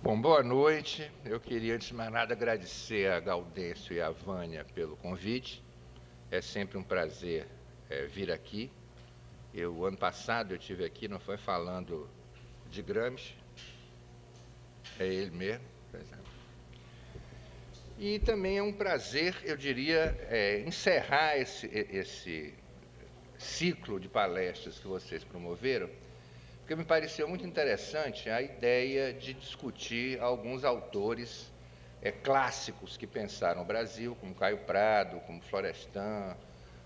Bom, boa noite. Eu queria, antes de mais nada, agradecer a Gaudêncio e a Vânia pelo convite. É sempre um prazer vir aqui. Ano passado, eu estive aqui, não foi falando de Gramsci, é ele mesmo, por exemplo. E também é um prazer, eu diria, encerrar esse ciclo de palestras que vocês promoveram, porque me pareceu muito interessante a ideia de discutir alguns autores clássicos que pensaram o Brasil, como Caio Prado, como Florestan,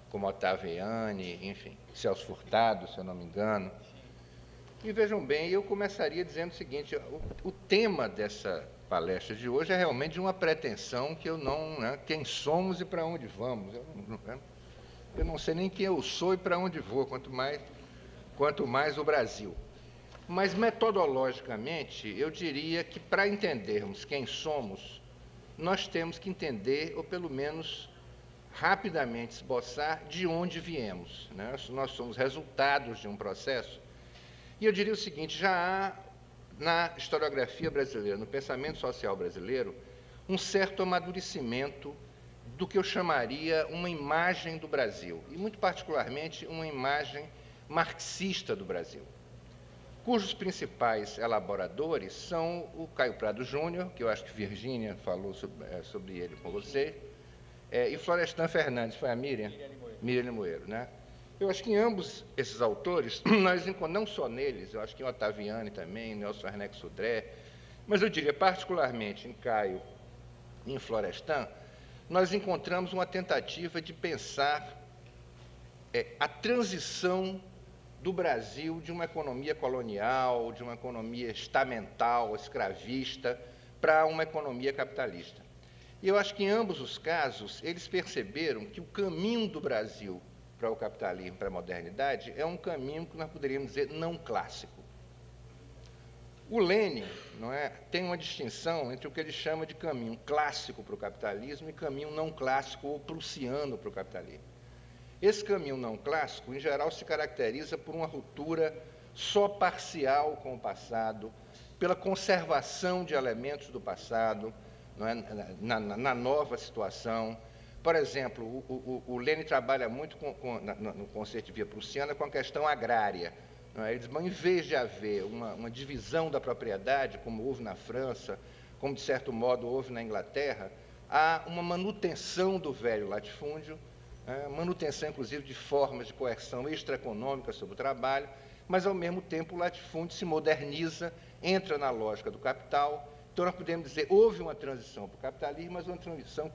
como Ottaviani, enfim, Celso Furtado, se eu não me engano. E vejam bem, eu começaria dizendo o seguinte: o tema dessa palestra de hoje é realmente de uma pretensão que eu não... quem somos e para onde vamos. Eu não sei nem quem eu sou e para onde vou, quanto mais o Brasil. Mas, metodologicamente, eu diria que, para entendermos quem somos, nós temos que entender, ou pelo menos rapidamente esboçar, de onde viemos. Nós somos resultados de um processo. E eu diria o seguinte: já há, na historiografia brasileira, no pensamento social brasileiro, um certo amadurecimento do que eu chamaria uma imagem do Brasil, e, muito particularmente, uma imagem marxista do Brasil, cujos principais elaboradores são o Caio Prado Júnior, que eu acho que Virgínia falou sobre ele com você, e Florestan Fernandes, foi a Miriam? Miriam Limoeiro, né? Eu acho que em ambos esses autores, nós encontramos, não só neles, eu acho que em Ottaviani também, Nelson Werneck Sodré, mas eu diria particularmente em Caio e em Florestan, nós encontramos uma tentativa de pensar a transição do Brasil de uma economia colonial, de uma economia estamental, escravista, para uma economia capitalista. E eu acho que em ambos os casos, eles perceberam que o caminho do Brasil para o capitalismo, para a modernidade, é um caminho que nós poderíamos dizer não clássico. O Lenin, tem uma distinção entre o que ele chama de caminho clássico para o capitalismo e caminho não clássico ou prussiano para o capitalismo. Esse caminho não clássico, em geral, se caracteriza por uma ruptura só parcial com o passado, pela conservação de elementos do passado, na nova situação. Por exemplo, o Lenin trabalha muito no conceito de via prussiana com a questão agrária. Ele diz, em vez de haver uma divisão da propriedade, como houve na França, como de certo modo houve na Inglaterra, há uma manutenção do velho latifúndio, manutenção, inclusive, de formas de coerção extraeconômica sobre o trabalho, mas, ao mesmo tempo, o latifúndio se moderniza, entra na lógica do capital. Então, nós podemos dizer, houve uma transição para o capitalismo, mas uma transição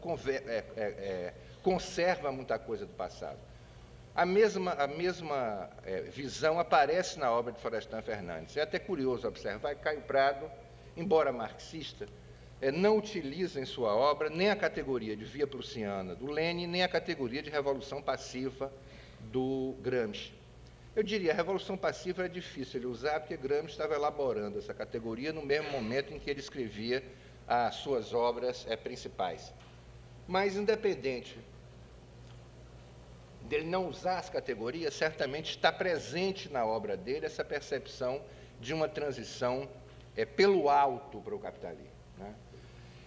conserva muita coisa do passado. A mesma visão aparece na obra de Florestan Fernandes. É até curioso observar que Caio Prado, embora marxista, não utiliza em sua obra nem a categoria de via prussiana do Lenin, nem a categoria de revolução passiva do Gramsci. Eu diria, a revolução passiva é difícil ele usar, porque Gramsci estava elaborando essa categoria no mesmo momento em que ele escrevia as suas obras principais. Mas, independente dele não usar as categorias, certamente está presente na obra dele essa percepção de uma transição pelo alto para o capitalismo.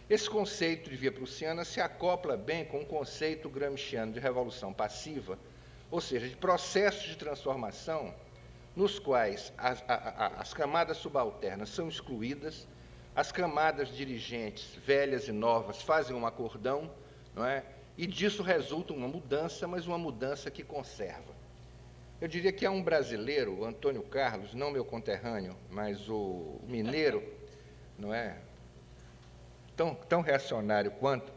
Esse conceito de via prussiana se acopla bem com o conceito gramsciano de revolução passiva, ou seja, de processos de transformação nos quais as camadas subalternas são excluídas, as camadas dirigentes, velhas e novas, fazem um acordão, e disso resulta uma mudança, mas uma mudança que conserva. Eu diria que há um brasileiro, o Antônio Carlos, não meu conterrâneo, mas o mineiro, tão reacionário quanto,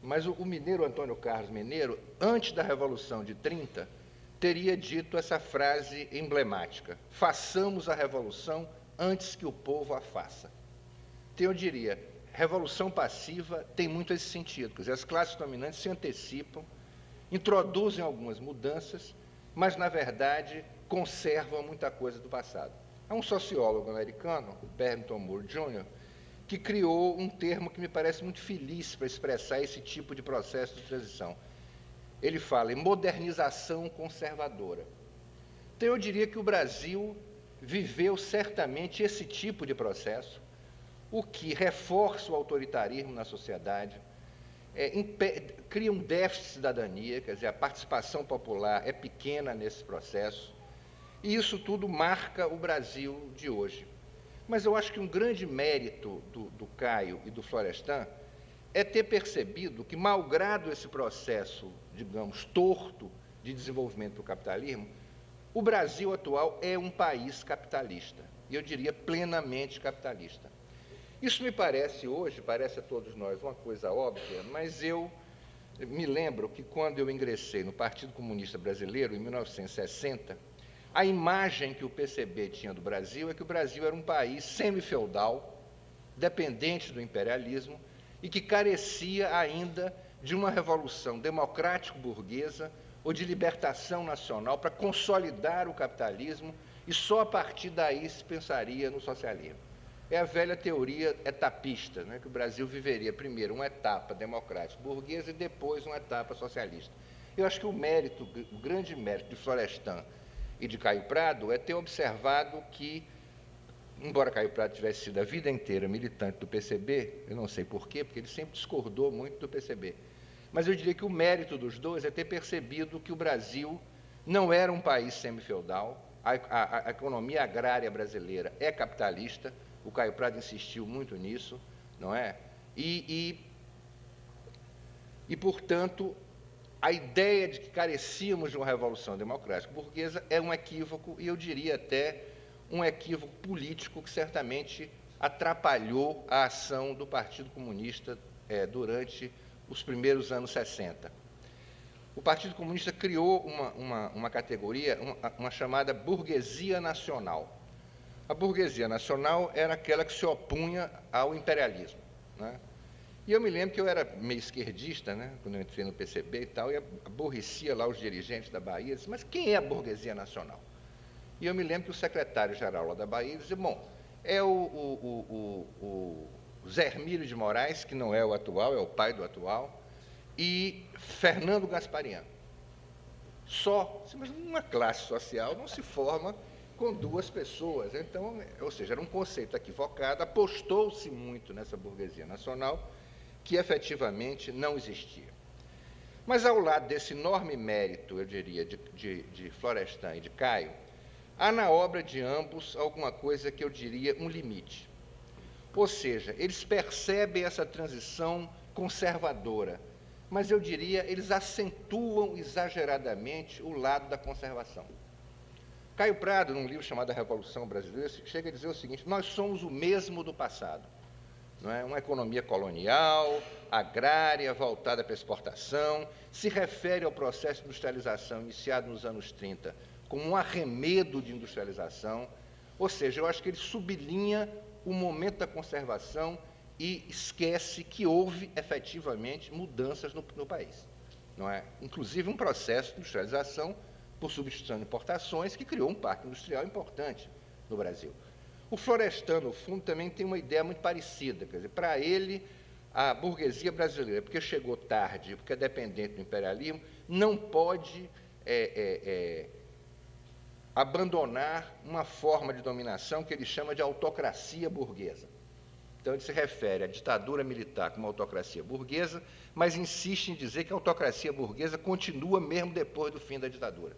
mas o mineiro Antônio Carlos Mineiro, antes da Revolução de 30, teria dito essa frase emblemática: façamos a revolução antes que o povo a faça. Então, eu diria, revolução passiva tem muito esse sentido, quer dizer, as classes dominantes se antecipam, introduzem algumas mudanças, mas, na verdade, conservam muita coisa do passado. Há um sociólogo americano, Barrington Moore Jr., que criou um termo que me parece muito feliz para expressar esse tipo de processo de transição. Ele fala em modernização conservadora. Então, eu diria que o Brasil viveu certamente esse tipo de processo, o que reforça o autoritarismo na sociedade, cria um déficit de cidadania, quer dizer, a participação popular é pequena nesse processo, e isso tudo marca o Brasil de hoje. Mas eu acho que um grande mérito do Caio e do Florestan é ter percebido que, malgrado esse processo, digamos, torto de desenvolvimento do capitalismo, o Brasil atual é um país capitalista, e eu diria plenamente capitalista. Isso me parece hoje, parece a todos nós uma coisa óbvia, mas eu me lembro que quando eu ingressei no Partido Comunista Brasileiro, em 1960, a imagem que o PCB tinha do Brasil é que o Brasil era um país semi-feudal, dependente do imperialismo, e que carecia ainda de uma revolução democrático-burguesa ou de libertação nacional para consolidar o capitalismo, e só a partir daí se pensaria no socialismo. É a velha teoria etapista, né, que o Brasil viveria primeiro uma etapa democrático-burguesa e depois uma etapa socialista. Eu acho que o grande mérito de Florestan e de Caio Prado é ter observado que, embora Caio Prado tivesse sido a vida inteira militante do PCB, eu não sei porquê, porque ele sempre discordou muito do PCB, mas eu diria que o mérito dos dois é ter percebido que o Brasil não era um país semi-feudal, a economia agrária brasileira é capitalista, o Caio Prado insistiu muito nisso, não é? Portanto, a ideia de que carecíamos de uma revolução democrática burguesa é um equívoco, e eu diria até um equívoco político que certamente atrapalhou a ação do Partido Comunista durante os primeiros anos 60. O Partido Comunista criou uma categoria, uma chamada burguesia nacional. A burguesia nacional era aquela que se opunha ao imperialismo, né? E eu me lembro que eu era meio esquerdista, né, quando eu entrei no PCB e tal, e aborrecia lá os dirigentes da Bahia, disse, mas quem é a burguesia nacional? E eu me lembro que o secretário-geral lá da Bahia disse, bom, é o Zé Hermílio de Moraes, que não é o atual, é o pai do atual, e Fernando Gasparian. Só, mas uma classe social não se forma com duas pessoas. Então, ou seja, era um conceito equivocado, apostou-se muito nessa burguesia nacional, que efetivamente não existia. Mas, ao lado desse enorme mérito, eu diria, de Florestan e de Caio, há na obra de ambos alguma coisa que eu diria um limite. Ou seja, eles percebem essa transição conservadora, mas eu diria, eles acentuam exageradamente o lado da conservação. Caio Prado, num livro chamado A Revolução Brasileira, chega a dizer o seguinte, nós somos o mesmo do passado. Não é? Uma economia colonial, agrária, voltada para a exportação, se refere ao processo de industrialização iniciado nos anos 30 como um arremedo de industrialização, ou seja, eu acho que ele sublinha o momento da conservação e esquece que houve, efetivamente, mudanças no país. Não é? Inclusive um processo de industrialização por substituição de importações, que criou um parque industrial importante no Brasil. O Florestan, no fundo, também tem uma ideia muito parecida. Quer dizer, para ele, a burguesia brasileira, porque chegou tarde, porque é dependente do imperialismo, não pode abandonar uma forma de dominação que ele chama de autocracia burguesa. Então, ele se refere à ditadura militar como autocracia burguesa, mas insiste em dizer que a autocracia burguesa continua mesmo depois do fim da ditadura.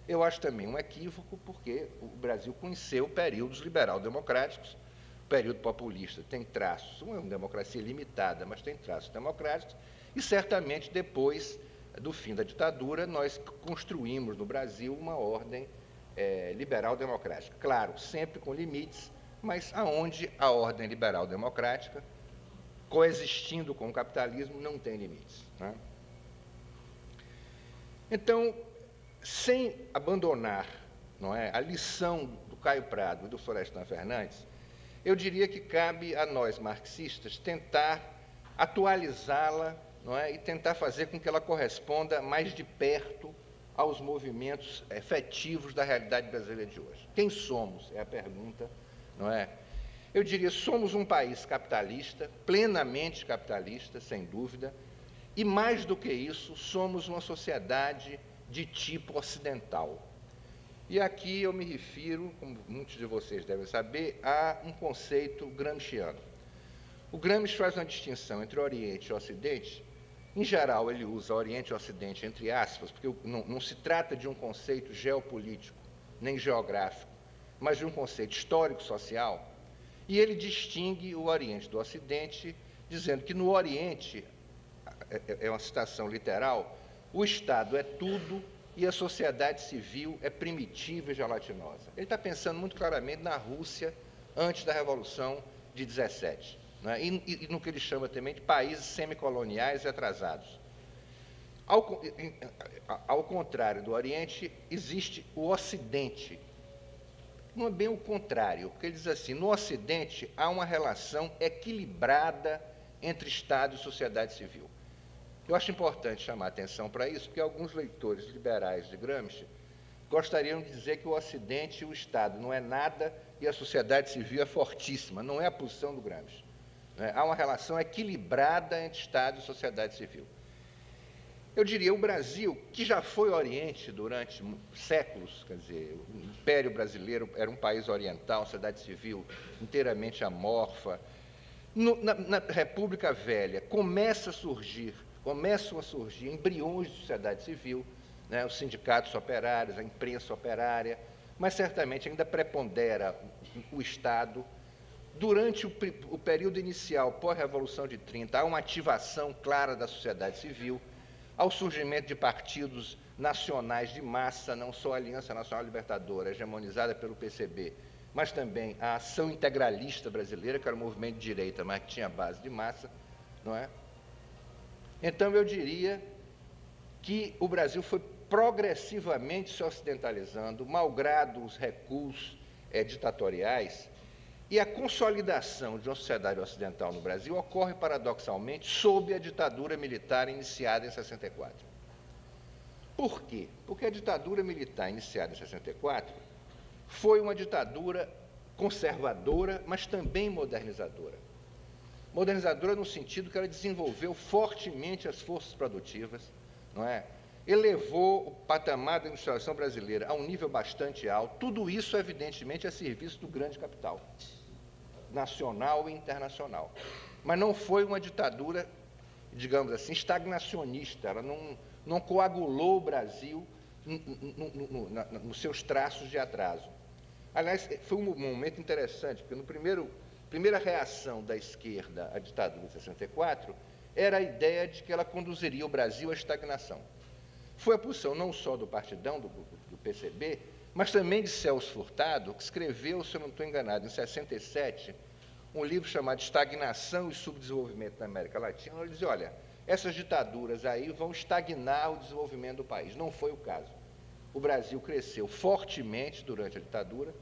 Eu acho também um equívoco, porque o Brasil conheceu períodos liberal-democráticos, o período populista tem traços, não é uma democracia limitada, mas tem traços democráticos, e certamente depois do fim da ditadura nós construímos no Brasil uma ordem liberal-democrática. Claro, sempre com limites, mas aonde a ordem liberal-democrática, coexistindo com o capitalismo, não tem limites, né? Então, sem abandonar, não é, a lição do Caio Prado e do Florestan Fernandes, eu diria que cabe a nós, marxistas, tentar atualizá-la, não é, e tentar fazer com que ela corresponda mais de perto aos movimentos efetivos da realidade brasileira de hoje. Quem somos? É a pergunta, não é? Eu diria, somos um país capitalista, plenamente capitalista, sem dúvida, e mais do que isso, somos uma sociedade de tipo ocidental. E aqui eu me refiro, como muitos de vocês devem saber, a um conceito gramsciano. O Gramsci faz uma distinção entre Oriente e Ocidente. Em geral, ele usa Oriente e Ocidente entre aspas, porque não se trata de um conceito geopolítico, nem geográfico, mas de um conceito histórico-social. E ele distingue o Oriente do Ocidente, dizendo que no Oriente, é uma citação literal, o Estado é tudo e a sociedade civil é primitiva e gelatinosa. Ele está pensando muito claramente na Rússia antes da Revolução de 17, né? E no que ele chama também de países semicoloniais e atrasados. Ao contrário do Oriente, existe o Ocidente. Não é bem o contrário, porque ele diz assim, no Ocidente há uma relação equilibrada entre Estado e sociedade civil. Eu acho importante chamar a atenção para isso, porque alguns leitores liberais de Gramsci gostariam de dizer que o Ocidente e o Estado não é nada e a sociedade civil é fortíssima. Não é a posição do Gramsci, né? Há uma relação equilibrada entre Estado e sociedade civil. Eu diria, o Brasil, que já foi Oriente durante séculos, quer dizer, o Império Brasileiro era um país oriental, sociedade civil inteiramente amorfa. Na República Velha começam a surgir embriões de sociedade civil, né, os sindicatos operários, a imprensa operária, mas certamente ainda prepondera o Estado. Durante o período inicial, pós-Revolução de 30, há uma ativação clara da sociedade civil, ao surgimento de partidos nacionais de massa, não só a Aliança Nacional Libertadora, hegemonizada pelo PCB, mas também a Ação Integralista Brasileira, que era um movimento de direita, mas que tinha base de massa, não é? Então, eu diria que o Brasil foi progressivamente se ocidentalizando, malgrado os recuos ditatoriais, e a consolidação de uma sociedade ocidental no Brasil ocorre, paradoxalmente, sob a ditadura militar iniciada em 64. Por quê? Porque a ditadura militar iniciada em 64 foi uma ditadura conservadora, mas também modernizadora. Modernizadora no sentido que ela desenvolveu fortemente as forças produtivas, não é? Elevou o patamar da industrialização brasileira a um nível bastante alto. Tudo isso, evidentemente, a serviço do grande capital, nacional e internacional. Mas não foi uma ditadura, digamos assim, estagnacionista. Ela não coagulou o Brasil nos seus traços de atraso. Aliás, foi um momento interessante, porque primeira reação da esquerda à ditadura de 64 era a ideia de que ela conduziria o Brasil à estagnação. Foi a posição não só do Partidão, do PCB, mas também de Celso Furtado, que escreveu, se eu não estou enganado, em 67, um livro chamado Estagnação e Subdesenvolvimento na América Latina. Ele dizia, olha, essas ditaduras aí vão estagnar o desenvolvimento do país. Não foi o caso. O Brasil cresceu fortemente durante a ditadura,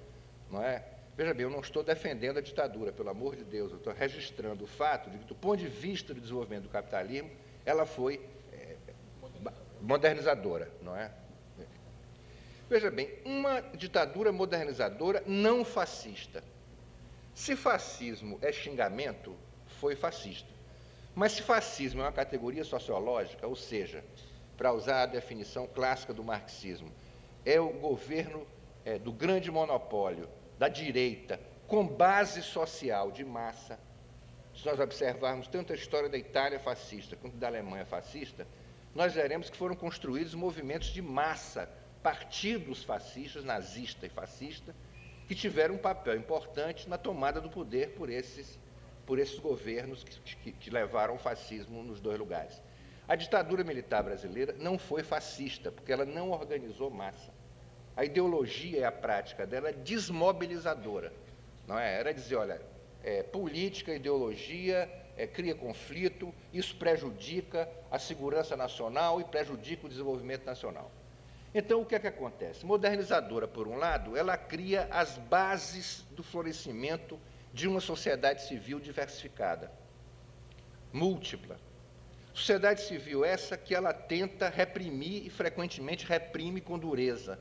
não é? Veja bem, eu não estou defendendo a ditadura, pelo amor de Deus, eu estou registrando o fato de que, do ponto de vista do desenvolvimento do capitalismo, ela foi modernizadora, não é? Veja bem, uma ditadura modernizadora não fascista. Se fascismo é xingamento, foi fascista. Mas se fascismo é uma categoria sociológica, ou seja, para usar a definição clássica do marxismo, é o governo do grande monopólio, da direita, com base social de massa. Se nós observarmos tanto a história da Itália fascista quanto da Alemanha fascista, nós veremos que foram construídos movimentos de massa, partidos fascistas, nazista e fascista, que tiveram um papel importante na tomada do poder por esses governos que levaram o fascismo nos dois lugares. A ditadura militar brasileira não foi fascista, porque ela não organizou massa. A ideologia e a prática dela é desmobilizadora, não é? Era dizer, olha, política, ideologia, cria conflito, isso prejudica a segurança nacional e prejudica o desenvolvimento nacional. Então, o que é que acontece? Modernizadora, por um lado, ela cria as bases do florescimento de uma sociedade civil diversificada, múltipla. Sociedade civil essa que ela tenta reprimir e frequentemente reprime com dureza,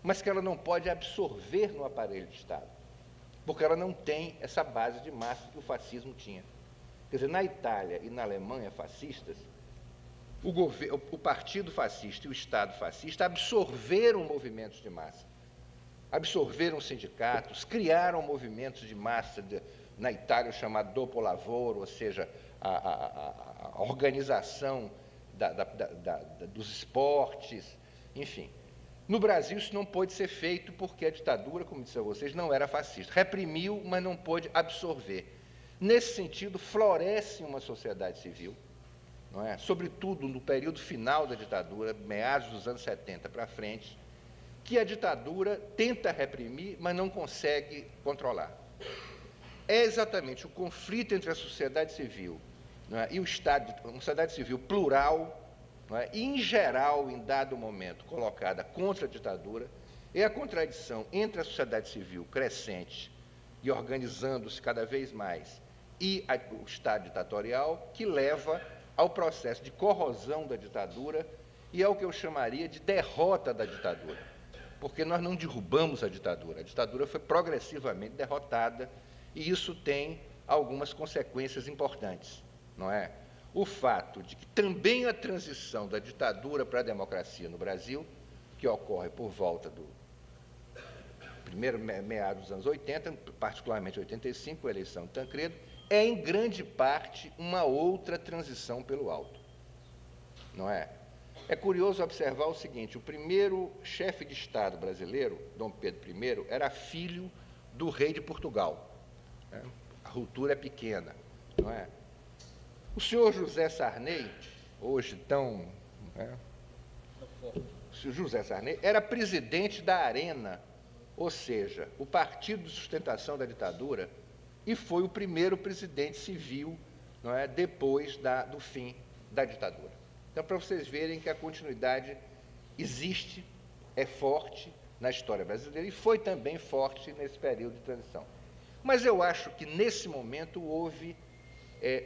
mas que ela não pode absorver no aparelho de Estado, porque ela não tem essa base de massa que o fascismo tinha. Quer dizer, na Itália e na Alemanha fascistas, o partido fascista e o Estado fascista absorveram movimentos de massa. absorveram sindicatos, criaram movimentos de massa, na Itália o chamado dopo lavoro, ou seja, a organização dos esportes, enfim. No Brasil isso não pôde ser feito porque a ditadura, como disse a vocês, não era fascista. Reprimiu, mas não pôde absorver. Nesse sentido, floresce uma sociedade civil, não é? Sobretudo no período final da ditadura, meados dos anos 70 para frente, que a ditadura tenta reprimir, mas não consegue controlar. É exatamente o conflito entre a sociedade civil, não é, e o Estado, uma sociedade civil plural, não é, e, em geral, em dado momento, colocada contra a ditadura, é a contradição entre a sociedade civil crescente e organizando-se cada vez mais e o Estado ditatorial que leva ao processo de corrosão da ditadura e ao que eu chamaria de derrota da ditadura. Porque nós não derrubamos a ditadura foi progressivamente derrotada e isso tem algumas consequências importantes, não é? O fato de que também a transição da ditadura para a democracia no Brasil, que ocorre por volta do primeiro meados dos anos 80, particularmente 85, a eleição de Tancredo, é em grande parte uma outra transição pelo alto, não é? É curioso observar o seguinte: o primeiro chefe de Estado brasileiro, Dom Pedro I, era filho do rei de Portugal. Né? A ruptura é pequena, não é? O senhor José Sarney, hoje tão... Né? O senhor José Sarney era presidente da Arena, ou seja, o partido de sustentação da ditadura, e foi o primeiro presidente civil, não é, depois do fim da ditadura. Então, para vocês verem que a continuidade existe, é forte na história brasileira e foi também forte nesse período de transição. Mas eu acho que, nesse momento, houve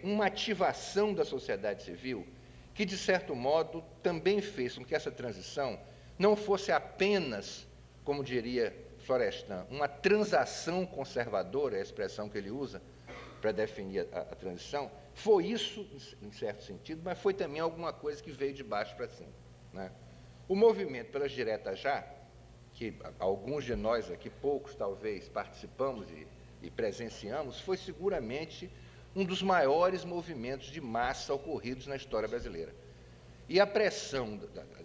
uma ativação da sociedade civil que, de certo modo, também fez com que essa transição não fosse apenas, como diria Florestan, uma transação conservadora, é a expressão que ele usa para definir a transição. Foi isso, em certo sentido, mas foi também alguma coisa que veio de baixo para cima. Né? O movimento pelas diretas já, que alguns de nós aqui, poucos talvez, participamos e presenciamos, foi seguramente um dos maiores movimentos de massa ocorridos na história brasileira. E a pressão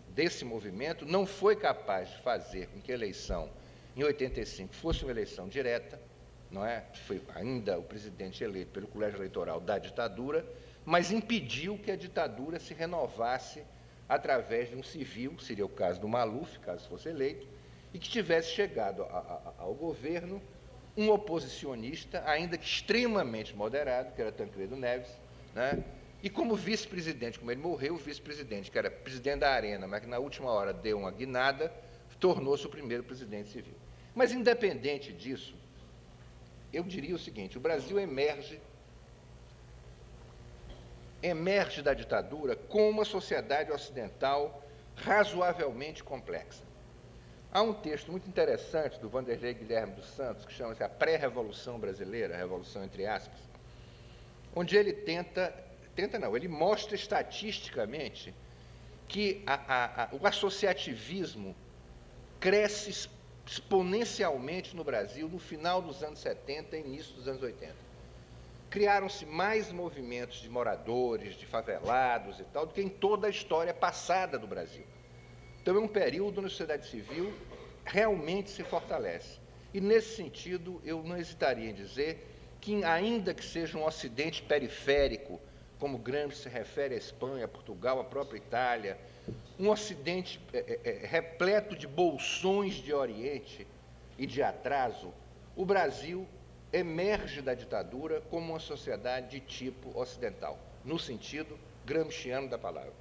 desse movimento não foi capaz de fazer com que a eleição em 85 fosse uma eleição direta, não é? Foi ainda o presidente eleito pelo colégio eleitoral da ditadura, mas impediu que a ditadura se renovasse através de um civil, seria o caso do Maluf, caso fosse eleito, e que tivesse chegado ao governo um oposicionista, ainda que extremamente moderado, que era Tancredo Neves, né? E como vice-presidente, como ele morreu, o vice-presidente, que era presidente da Arena, mas que na última hora deu uma guinada, tornou-se o primeiro presidente civil. Mas, independente disso, eu diria o seguinte: o Brasil emerge da ditadura com uma sociedade ocidental razoavelmente complexa. Há um texto muito interessante do Vanderlei Guilherme dos Santos, que chama-se A Pré-Revolução Brasileira, a Revolução entre aspas, onde ele ele mostra estatisticamente que o associativismo cresce exponencialmente no Brasil no final dos anos 70 e início dos anos 80. Criaram-se mais movimentos de moradores, de favelados e tal, do que em toda a história passada do Brasil. Então, é um período onde a sociedade civil realmente se fortalece. E, nesse sentido, eu não hesitaria em dizer que, ainda que seja um ocidente periférico, como Gramsci se refere à Espanha, a Portugal, a própria Itália, um ocidente repleto de bolsões de Oriente e de atraso, o Brasil emerge da ditadura como uma sociedade de tipo ocidental, no sentido gramsciano da palavra,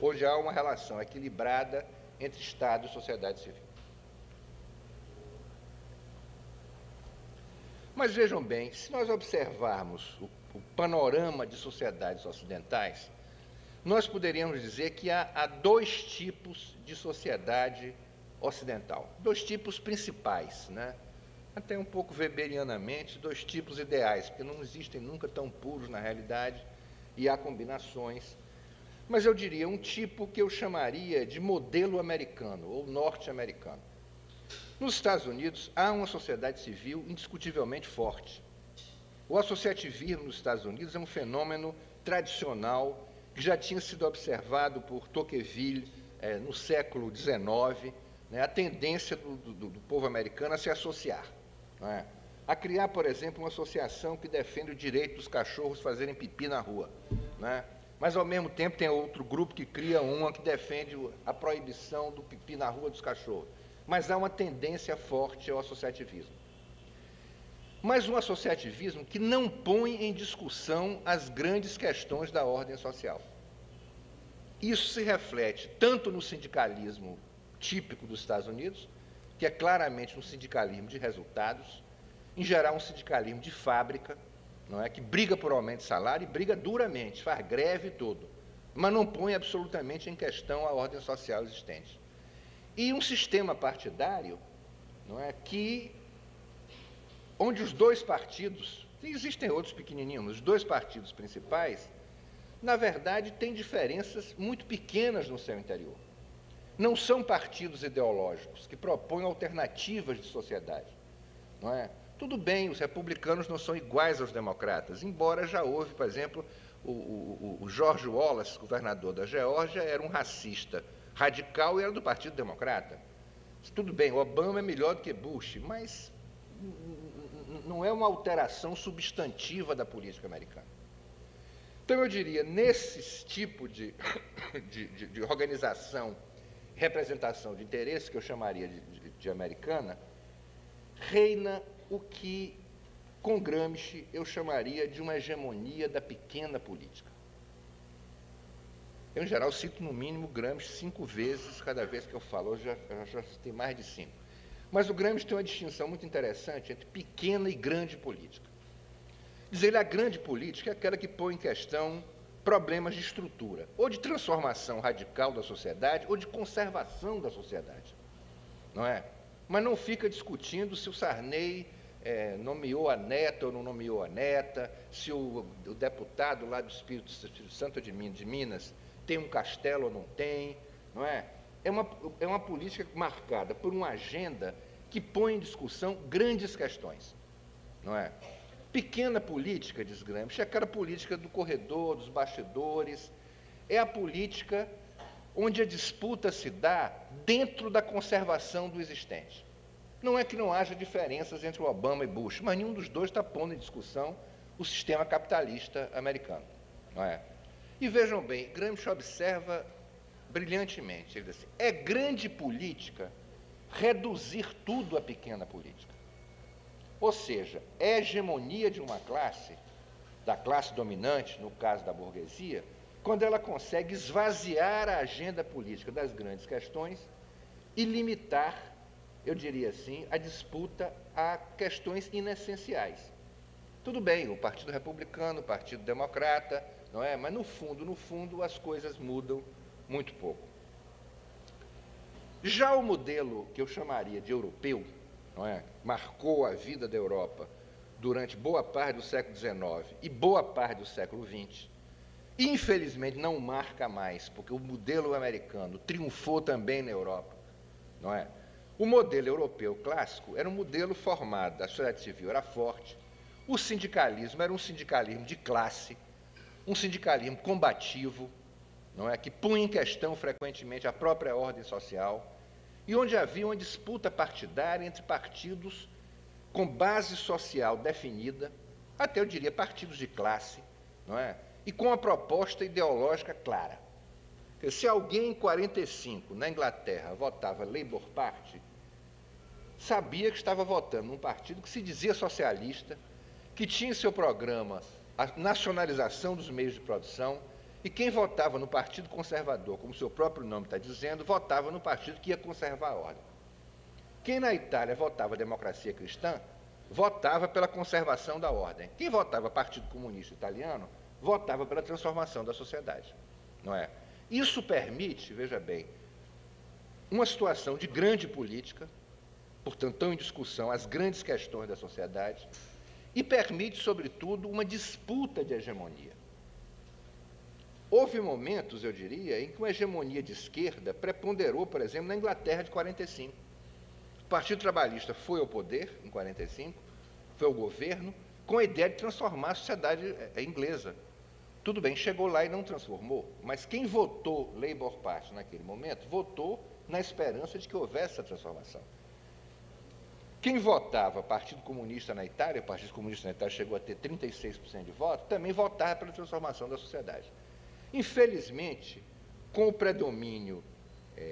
onde há uma relação equilibrada entre Estado e sociedade civil. Mas vejam bem, se nós observarmos o panorama de sociedades ocidentais, nós poderíamos dizer que há dois tipos de sociedade ocidental, dois tipos principais, né? Até um pouco weberianamente, dois tipos ideais, porque não existem nunca tão puros na realidade e há combinações. Mas eu diria um tipo que eu chamaria de modelo americano ou norte-americano. Nos Estados Unidos, há uma sociedade civil indiscutivelmente forte. O associativismo nos Estados Unidos é um fenômeno tradicional que já tinha sido observado por Tocqueville no século XIX, né, a tendência do povo americano a se associar, não é? A criar, por exemplo, uma associação que defende o direito dos cachorros fazerem pipi na rua, né? Mas, ao mesmo tempo, tem outro grupo que cria uma que defende a proibição do pipi na rua dos cachorros. Mas há uma tendência forte ao associativismo. Mas um associativismo que não põe em discussão as grandes questões da ordem social. Isso se reflete tanto no sindicalismo típico dos Estados Unidos, que é claramente um sindicalismo de resultados, em geral um sindicalismo de fábrica, não é, que briga por aumento de salário e briga duramente, faz greve e tudo, mas não põe absolutamente em questão a ordem social existente. E um sistema partidário, não é, onde os dois partidos, existem outros pequenininhos, mas os dois partidos principais, na verdade, têm diferenças muito pequenas no seu interior. Não são partidos ideológicos que propõem alternativas de sociedade, não é? Tudo bem, os republicanos não são iguais aos democratas, embora já houve, por exemplo, o George Wallace, governador da Geórgia, era um racista radical e era do Partido Democrata. Tudo bem, Obama é melhor do que Bush, mas não é uma alteração substantiva da política americana. Então, eu diria, nesse tipo de organização, representação de interesse, que eu chamaria de americana, reina o que, com Gramsci, eu chamaria de uma hegemonia da pequena política. Eu, em geral, cito, no mínimo, Gramsci 5 vezes, cada vez que eu falo. Hoje eu já citei mais de 5. Mas o Gramsci tem uma distinção muito interessante entre pequena e grande política. Diz ele, a grande política é aquela que põe em questão problemas de estrutura, ou de transformação radical da sociedade, ou de conservação da sociedade, não é? Mas não fica discutindo se o Sarney nomeou a neta ou não nomeou a neta, se o deputado lá do Espírito Santo de Minas tem um castelo ou não tem, não é? É uma política marcada por uma agenda que põe em discussão grandes questões, não é? Pequena política, diz Gramsci, é aquela política do corredor, dos bastidores, é a política onde a disputa se dá dentro da conservação do existente. Não é que não haja diferenças entre o Obama e Bush, mas nenhum dos dois está pondo em discussão o sistema capitalista americano, não é? E vejam bem, Gramsci observa brilhantemente, ele diz assim, é grande política reduzir tudo a pequena política. Ou seja, é a hegemonia de uma classe, da classe dominante, no caso da burguesia, quando ela consegue esvaziar a agenda política das grandes questões e limitar, eu diria assim, a disputa a questões inessenciais. Tudo bem, o Partido Republicano, o Partido Democrata, não é? Mas no fundo, as coisas mudam muito pouco. Já o modelo que eu chamaria de europeu, não é? Marcou a vida da Europa durante boa parte do século XIX e boa parte do século XX, infelizmente não marca mais, porque o modelo americano triunfou também na Europa, não é? O modelo europeu clássico era um modelo formado, a sociedade civil era forte, o sindicalismo era um sindicalismo de classe, um sindicalismo combativo, não é? Que punha em questão frequentemente a própria ordem social, e onde havia uma disputa partidária entre partidos com base social definida, até eu diria partidos de classe, não é? E com uma proposta ideológica clara. Se alguém em 45, na Inglaterra, votava Labour Party, sabia que estava votando num partido que se dizia socialista, que tinha em seu programa a nacionalização dos meios de produção, e quem votava no Partido Conservador, como seu próprio nome está dizendo, votava no partido que ia conservar a ordem. Quem na Itália votava Democracia Cristã, votava pela conservação da ordem. Quem votava Partido Comunista Italiano, votava pela transformação da sociedade, não é? Isso permite, veja bem, uma situação de grande política, portanto, estão em discussão as grandes questões da sociedade, e permite, sobretudo, uma disputa de hegemonia. Houve momentos, eu diria, em que uma hegemonia de esquerda preponderou, por exemplo, na Inglaterra de 45. Partido Trabalhista foi ao poder, em 45, foi ao governo, com a ideia de transformar a sociedade inglesa. Tudo bem, chegou lá e não transformou, mas quem votou Labour Party naquele momento, votou na esperança de que houvesse essa transformação. Quem votava Partido Comunista na Itália, o Partido Comunista na Itália chegou a ter 36% de voto, também votava pela transformação da sociedade. Infelizmente, com o predomínio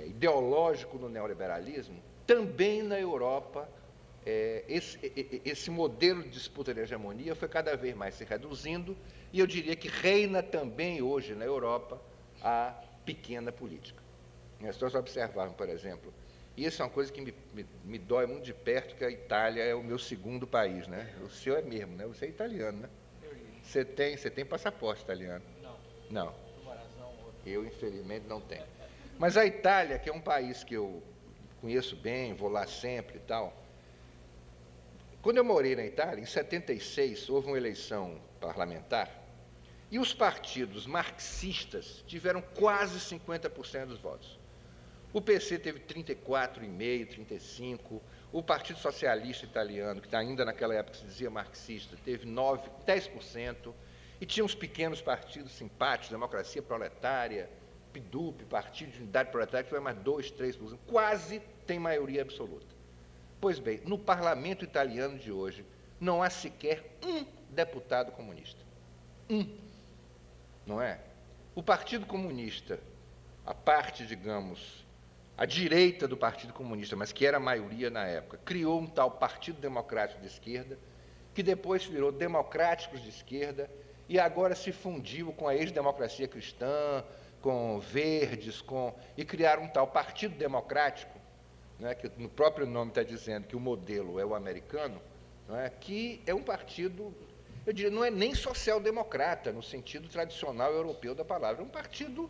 ideológico no neoliberalismo, também na Europa, esse modelo de disputa de hegemonia foi cada vez mais se reduzindo, e eu diria que reina também hoje na Europa a pequena política. Se nós observarmos, por exemplo, e isso é uma coisa que me dói muito de perto, que a Itália é o meu segundo país, né? O seu é mesmo, né? Você é italiano, né? Você tem passaporte italiano? Não. Eu, infelizmente, não tenho. Mas a Itália, que é um país que eu conheço bem, vou lá sempre e tal. Quando eu morei na Itália, em 76, houve uma eleição parlamentar e os partidos marxistas tiveram quase 50% dos votos. O PC teve 34,5%, 35%, o Partido Socialista Italiano, que ainda naquela época se dizia marxista, teve 10%, e tinha uns pequenos partidos simpáticos, Democracia Proletária, PIDUP, Partido de Unidade Proletária, que foi mais 2%, 3%, quase tem maioria absoluta. Pois bem, no parlamento italiano de hoje, não há sequer um deputado comunista. Não é? O Partido Comunista, a parte, digamos, a direita do Partido Comunista, mas que era a maioria na época, criou um tal Partido Democrático de Esquerda, que depois virou Democráticos de Esquerda, e agora se fundiu com a ex-democracia cristã, com Verdes, e criaram um tal Partido Democrático, né, que no próprio nome está dizendo que o modelo é o americano, que é um partido, eu diria, não é nem social-democrata, no sentido tradicional europeu da palavra, é um partido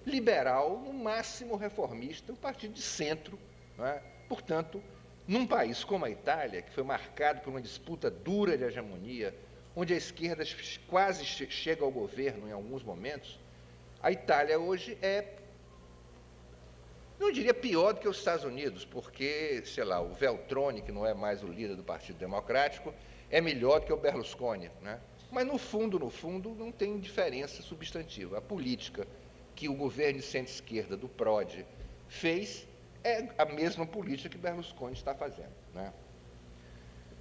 liberal, no máximo reformista, um partido de centro. Portanto, num país como a Itália, que foi marcado por uma disputa dura de hegemonia, onde a esquerda quase chega ao governo em alguns momentos, a Itália hoje não diria pior do que os Estados Unidos, porque, sei lá, o Veltroni, que não é mais o líder do Partido Democrático, é melhor do que o Berlusconi, né? Mas, no fundo, não tem diferença substantiva. A política que o governo de centro-esquerda do Prodi fez é a mesma política que Berlusconi está fazendo, né?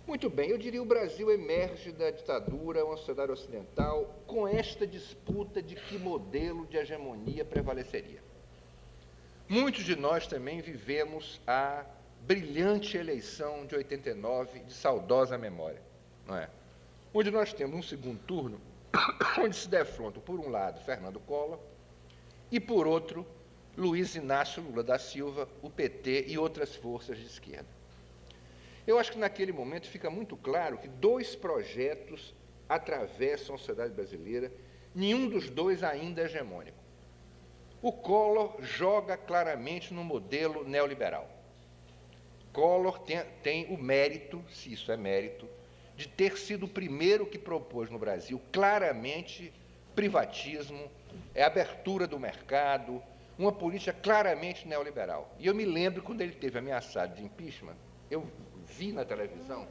Muito bem, eu diria que o Brasil emerge da ditadura, uma sociedade ocidental, com esta disputa de que modelo de hegemonia prevaleceria. Muitos de nós também vivemos a brilhante eleição de 89, de saudosa memória, não é? Onde nós temos um segundo turno, onde se defrontam, por um lado, Fernando Collor, e, por outro, Luiz Inácio Lula da Silva, o PT e outras forças de esquerda. Eu acho que naquele momento fica muito claro que dois projetos atravessam a sociedade brasileira, nenhum dos dois ainda é hegemônico. O Collor joga claramente no modelo neoliberal. Collor tem o mérito, se isso é mérito, de ter sido o primeiro que propôs no Brasil claramente privatismo, abertura do mercado, uma política claramente neoliberal. E eu me lembro quando ele teve ameaçado de impeachment, eu vi na televisão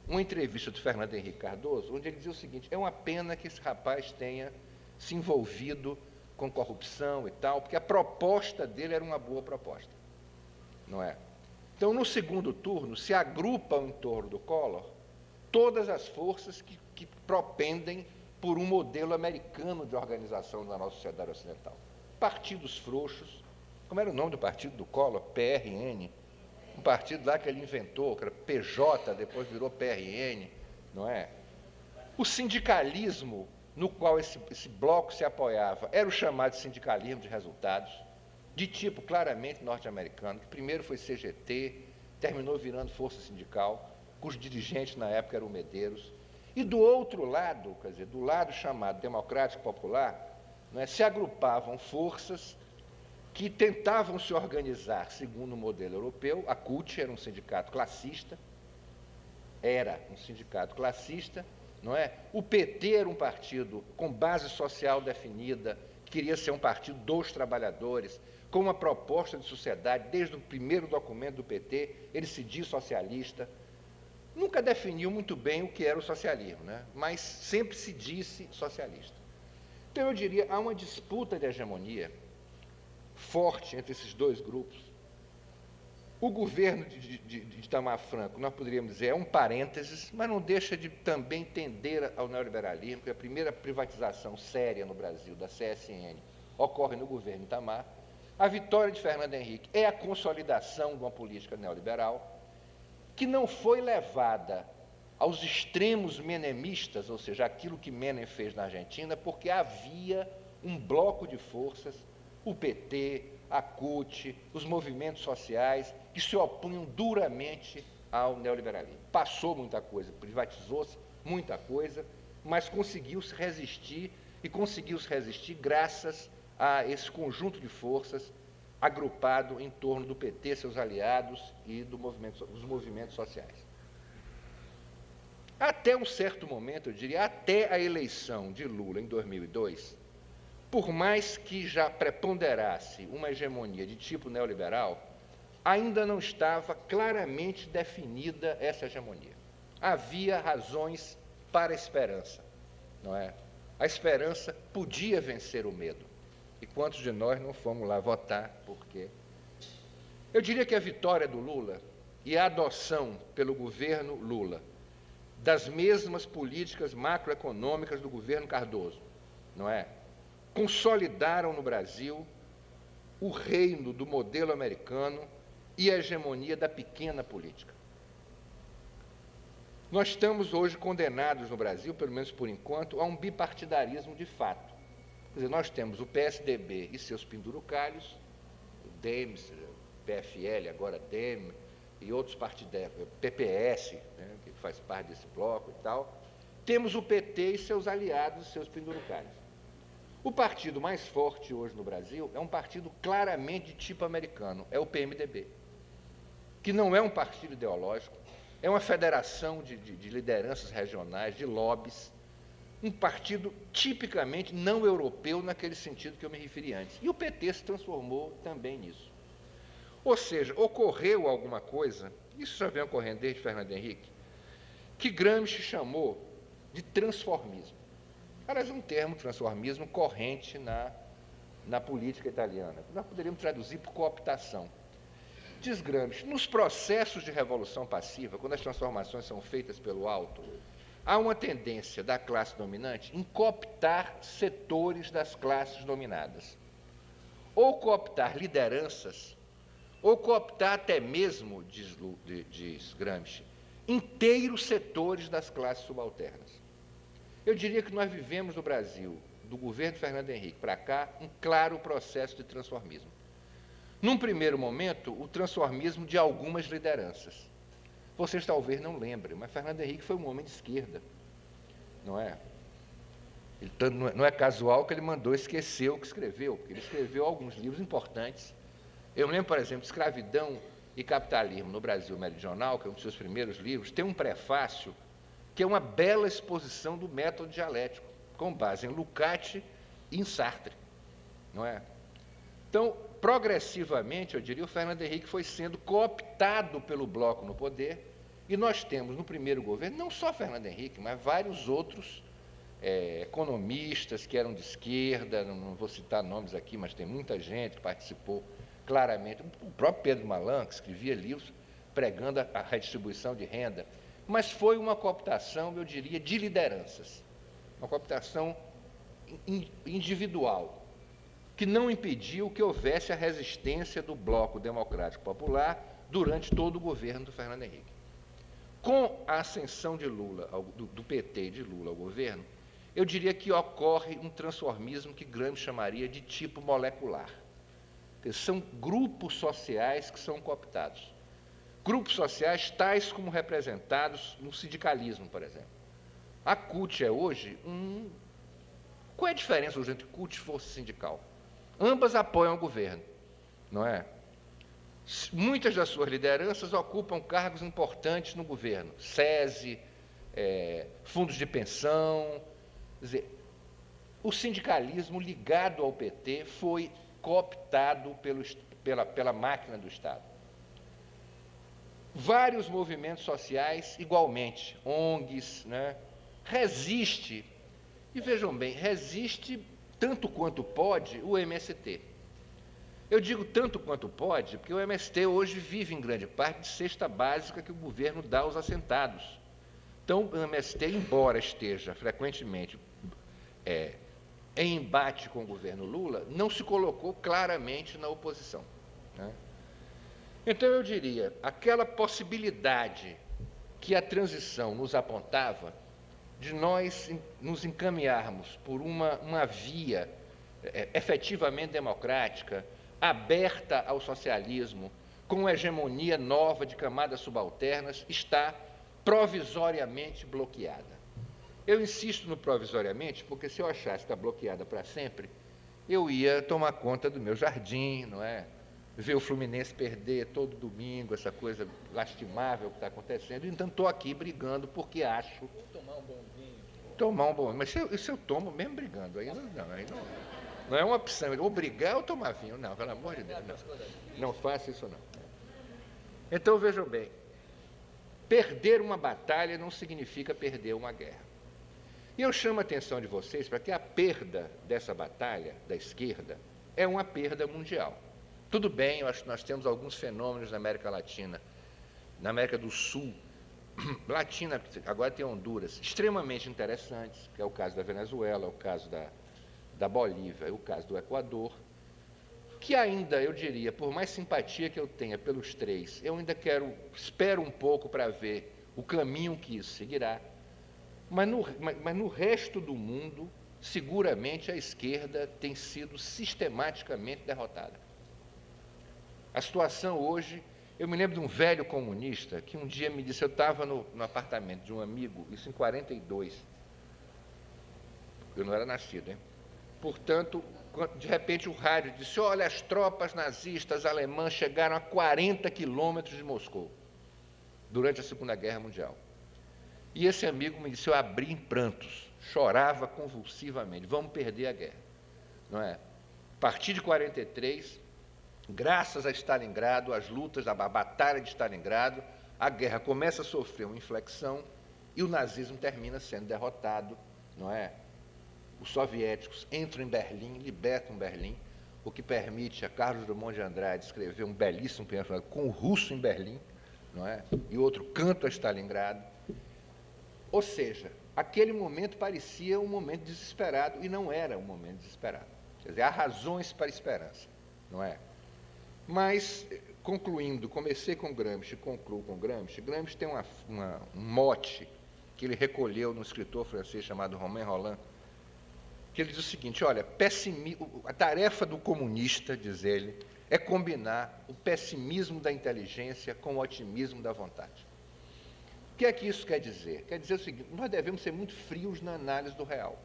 uma entrevista do Fernando Henrique Cardoso, onde ele dizia o seguinte: é uma pena que esse rapaz tenha se envolvido com corrupção e tal, porque a proposta dele era uma boa proposta, não é? Então, no segundo turno, se agrupam em torno do Collor todas as forças que propendem por um modelo americano de organização da nossa sociedade ocidental. Partidos frouxos, como era o nome do partido do Collor? PRN, um partido lá que ele inventou, que era PJ, depois virou PRN, não é? O sindicalismo no qual esse bloco se apoiava era o chamado sindicalismo de resultados, de tipo claramente norte-americano, que primeiro foi CGT, terminou virando força sindical, cujo dirigente na época era o Medeiros. E do outro lado, quer dizer, do lado chamado democrático popular, se agrupavam forças que tentavam se organizar segundo o modelo europeu. A CUT era um sindicato classista, não é? O PT era um partido com base social definida, que queria ser um partido dos trabalhadores, com uma proposta de sociedade, desde o primeiro documento do PT, ele se diz socialista, nunca definiu muito bem o que era o socialismo, né? Mas sempre se disse socialista. Então, eu diria, há uma disputa de hegemonia forte entre esses dois grupos. O governo de Itamar Franco, nós poderíamos dizer, é um parênteses, mas não deixa de também tender ao neoliberalismo, porque a primeira privatização séria no Brasil, da CSN, ocorre no governo Itamar. A vitória de Fernando Henrique é a consolidação de uma política neoliberal que não foi levada aos extremos menemistas, ou seja, aquilo que Menem fez na Argentina, porque havia um bloco de forças, o PT, a CUT, os movimentos sociais, que se opunham duramente ao neoliberalismo. Passou muita coisa, privatizou-se muita coisa, mas conseguiu-se resistir, e conseguiu-se resistir graças a esse conjunto de forças agrupado em torno do PT, seus aliados e dos movimentos sociais. Até um certo momento, eu diria, até a eleição de Lula em 2002, por mais que já preponderasse uma hegemonia de tipo neoliberal, ainda não estava claramente definida essa hegemonia. Havia razões para a esperança, não é? A esperança podia vencer o medo. E quantos de nós não fomos lá votar por quê? Eu diria que a vitória do Lula e a adoção pelo governo Lula das mesmas políticas macroeconômicas do governo Cardoso, não é? Consolidaram no Brasil o reino do modelo americano e a hegemonia da pequena política. Nós estamos hoje condenados no Brasil, pelo menos por enquanto, a um bipartidarismo de fato. Quer dizer, nós temos o PSDB e seus pendurucalhos, o DEM, PFL, agora DEM, e outros partidos, PPS, né, que faz parte desse bloco e tal. Temos o PT e seus aliados, seus pendurucalhos. O partido mais forte hoje no Brasil é um partido claramente de tipo americano, é o PMDB, que não é um partido ideológico, é uma federação de lideranças regionais, de lobbies, um partido tipicamente não europeu naquele sentido que eu me referi antes. E o PT se transformou também nisso. Ou seja, ocorreu alguma coisa, isso já vem ocorrendo desde Fernando Henrique, que Gramsci chamou de transformismo. Aliás, é um termo, transformismo, corrente na política italiana. Nós poderíamos traduzir por cooptação. Diz Gramsci, nos processos de revolução passiva, quando as transformações são feitas pelo alto, há uma tendência da classe dominante em cooptar setores das classes dominadas. Ou cooptar lideranças, ou cooptar até mesmo, diz Gramsci, inteiros setores das classes subalternas. Eu diria que nós vivemos no Brasil, do governo Fernando Henrique para cá, um claro processo de transformismo. Num primeiro momento, o transformismo de algumas lideranças. Vocês talvez não lembrem, mas Fernando Henrique foi um homem de esquerda, não é? Não é casual que ele mandou esquecer o que escreveu, porque ele escreveu alguns livros importantes. Eu lembro, por exemplo, Escravidão e Capitalismo no Brasil Meridional, que é um dos seus primeiros livros, tem um prefácio que é uma bela exposição do método dialético, com base em Lukács e em Sartre, não é? Então, progressivamente, eu diria, o Fernando Henrique foi sendo cooptado pelo bloco no poder, e nós temos no primeiro governo, não só Fernando Henrique, mas vários outros economistas que eram de esquerda, não vou citar nomes aqui, mas tem muita gente que participou claramente, o próprio Pedro Malan, que escrevia livros pregando a redistribuição de renda, mas foi uma cooptação, eu diria, de lideranças, uma cooptação individual, que não impediu que houvesse a resistência do Bloco Democrático Popular durante todo o governo do Fernando Henrique. Com a ascensão de Lula, do PT e de Lula ao governo, eu diria que ocorre um transformismo que Gramsci chamaria de tipo molecular. São grupos sociais que são cooptados. Grupos sociais tais como representados no sindicalismo, por exemplo. A CUT é hoje Qual é a diferença hoje entre CUT e força sindical? Ambas apoiam o governo, não é? Muitas das suas lideranças ocupam cargos importantes no governo, SESI, fundos de pensão. Quer dizer, o sindicalismo ligado ao PT foi cooptado pela máquina do Estado. Vários movimentos sociais, igualmente, ONGs, né, resiste, e vejam bem, resiste tanto quanto pode o MST. Eu digo tanto quanto pode, porque o MST hoje vive em grande parte de cesta básica que o governo dá aos assentados. Então, o MST, embora esteja frequentemente em embate com o governo Lula, não se colocou claramente na oposição, né? Então, eu diria, aquela possibilidade que a transição nos apontava, de nós nos encaminharmos por uma via efetivamente democrática, aberta ao socialismo, com uma hegemonia nova de camadas subalternas, está provisoriamente bloqueada. Eu insisto no provisoriamente, porque se eu achasse que está bloqueada para sempre, eu ia tomar conta do meu jardim, não é? Ver o Fluminense perder todo domingo, essa coisa lastimável que está acontecendo. Então, estou aqui brigando porque acho... Ou tomar um bom vinho. Tomar um bom vinho. Mas isso eu tomo mesmo brigando. Aí não é uma opção. Ou brigar ou tomar vinho. Não, pelo amor de Deus. Não faça isso, não. Então, vejam bem. Perder uma batalha não significa perder uma guerra. E eu chamo a atenção de vocês para que a perda dessa batalha, da esquerda, é uma perda mundial. Tudo bem, eu acho que nós temos alguns fenômenos na América Latina, na América do Sul, Latina, agora tem Honduras, extremamente interessantes, que é o caso da Venezuela, o caso da Bolívia, o caso do Equador, que ainda, eu diria, por mais simpatia que eu tenha pelos três, eu ainda espero um pouco para ver o caminho que isso seguirá, mas no resto do mundo, seguramente a esquerda tem sido sistematicamente derrotada. A situação hoje, eu me lembro de um velho comunista que um dia me disse, eu estava no apartamento de um amigo, isso em 42, eu não era nascido, hein? Portanto, de repente o rádio disse, olha, as tropas nazistas alemãs chegaram a 40 quilômetros de Moscou, durante a Segunda Guerra Mundial. E esse amigo me disse, eu abri em prantos, chorava convulsivamente, vamos perder a guerra, não é? A partir de 43, graças a Stalingrado, às lutas, a batalha de Stalingrado, a guerra começa a sofrer uma inflexão e o nazismo termina sendo derrotado, não é? Os soviéticos entram em Berlim, libertam Berlim, o que permite a Carlos Drummond de Andrade escrever um belíssimo poema chamado Com o Russo em Berlim, não é? E outro Canto a Stalingrado. Ou seja, aquele momento parecia um momento desesperado e não era um momento desesperado. Quer dizer, há razões para a esperança, não é? Mas, concluindo, comecei com Gramsci e concluo com Gramsci. Gramsci tem um mote que ele recolheu no escritor francês chamado Romain Rolland, que ele diz o seguinte, olha, a tarefa do comunista, diz ele, é combinar o pessimismo da inteligência com o otimismo da vontade. O que é que isso quer dizer? Quer dizer o seguinte, nós devemos ser muito frios na análise do real.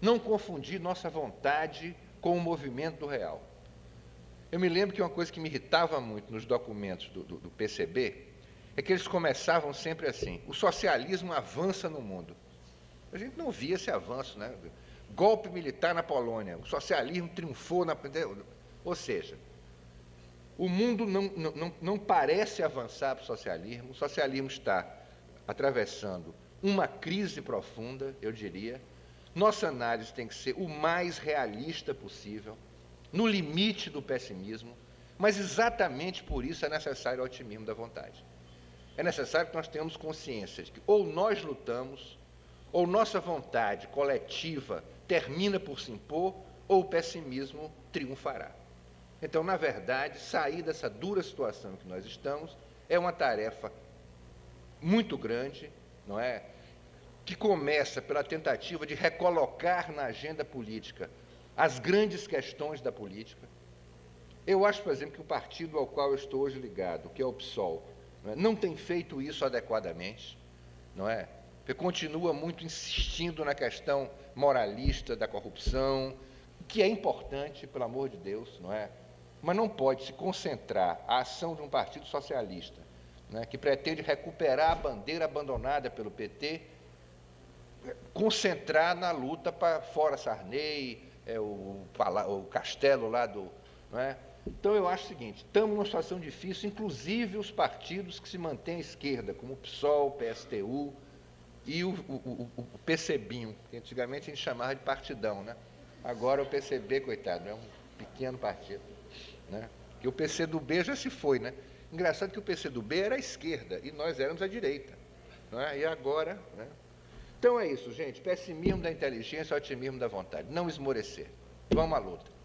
Não confundir nossa vontade com o movimento do real. Eu me lembro que uma coisa que me irritava muito nos documentos do PCB é que eles começavam sempre assim, o socialismo avança no mundo. A gente não via esse avanço, né? Golpe militar na Polônia, o socialismo triunfou na... Ou seja, o mundo não parece avançar para o socialismo está atravessando uma crise profunda, eu diria. Nossa análise tem que ser o mais realista possível, no limite do pessimismo, mas exatamente por isso é necessário o otimismo da vontade. É necessário que nós tenhamos consciência de que ou nós lutamos, ou nossa vontade coletiva termina por se impor, ou o pessimismo triunfará. Então, na verdade, sair dessa dura situação em que nós estamos é uma tarefa muito grande, não é? Que começa pela tentativa de recolocar na agenda política as grandes questões da política. Eu acho, por exemplo, que o partido ao qual eu estou hoje ligado, que é o PSOL, não tem feito isso adequadamente, não é? Porque continua muito insistindo na questão moralista da corrupção, que é importante, pelo amor de Deus, não é? Mas não pode se concentrar a ação de um partido socialista, né, que pretende recuperar a bandeira abandonada pelo PT, concentrar na luta para fora Sarney, o castelo lá do... Não é? Então, eu acho o seguinte, estamos numa situação difícil, inclusive os partidos que se mantêm à esquerda, como o PSOL, o PSTU e o PCBinho, que antigamente a gente chamava de partidão, né? Agora o PCB, coitado, é um pequeno partido, né? Porque o PCdoB já se foi, né? Engraçado que o PCdoB era a esquerda e nós éramos a direita, não é? E agora, né? Então é isso, gente, pessimismo da inteligência, otimismo da vontade, não esmorecer, vamos à luta.